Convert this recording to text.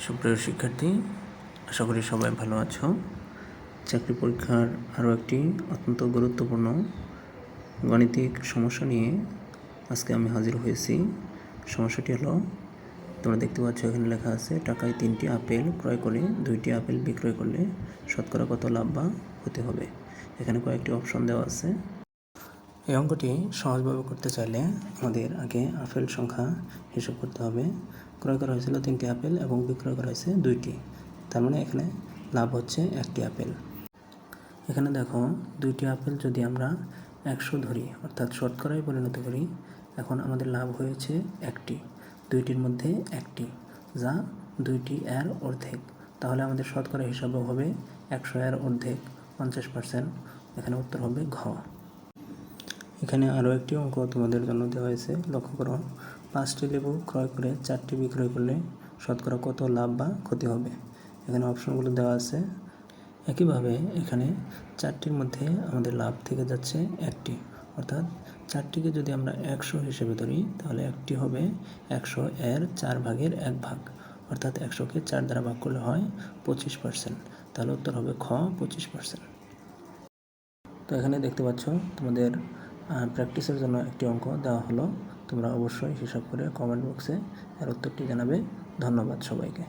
সুপ্রিয় শিক্ষার্থী, আশা করি সবাই ভালো আছো। চাকরি পরীক্ষার আরও একটি অত্যন্ত গুরুত্বপূর্ণ গাণিতিক সমস্যা নিয়ে আজকে আমি হাজির হয়েছি। সমস্যাটি হলো, তোমরা দেখতে পাচ্ছ এখানে লেখা আছে, টাকায় 3টি আপেল ক্রয় করে 2টি আপেল বিক্রয় করলে শতকরা কত লাভ বা ক্ষতি হবে। এখানে কয়েকটি অপশন দেওয়া আছে। এই অঙ্কটি সহজভাবে করতে চাইলে আমাদের আগে আপেল সংখ্যা হিসাব করতে হবে। ক্রয় করা হয়েছিল 3টি আপেল এবং বিক্রয় করা হয়েছে 2টি, তার মানে এখানে লাভ হচ্ছে 1টি আপেল। এখানে দেখো 2টি আপেল যদি আমরা 100 ধরি, অর্থাৎ শতকরায় পরিণত করি, এখন আমাদের লাভ হয়েছে 1টি, 2টির মধ্যে 1টি, যা 2টি এর অর্ধেক। তাহলে আমাদের শতকরা হিসাবে হবে 100 এর অর্ধেক 50%। এখানে উত্তর হবে ঘ। এখানে আরও একটি অঙ্ক তোমাদের জন্য দেওয়া হয়েছে, লক্ষ্য করো। 5টি লেবু ক্রয় করে 4টি বিক্রয় করলে শতকরা কত লাভ বা ক্ষতি হবে। এখানে অপশনগুলো দেওয়া আছে। একইভাবে এখানে 4টির মধ্যে আমাদের লাভ থেকে যাচ্ছে 1টি, অর্থাৎ 4টিকে যদি আমরা 100 হিসেবে ধরি, তাহলে 1টি হবে 100 এর 4 ভাগের 1 ভাগ, অর্থাৎ 100কে 4 দ্বারা ভাগ করলে হয় 25%। তাহলে উত্তর হবে খ, 25%। তো এখানে দেখতে পাচ্ছ তোমাদের প্র্যাকটিসের জন্য একটি অঙ্ক দেওয়া হলো। তোমরা অবশ্যই হিসাব করে কমেন্ট বক্সে এর উত্তরটি জানাবে। ধন্যবাদ সবাইকে।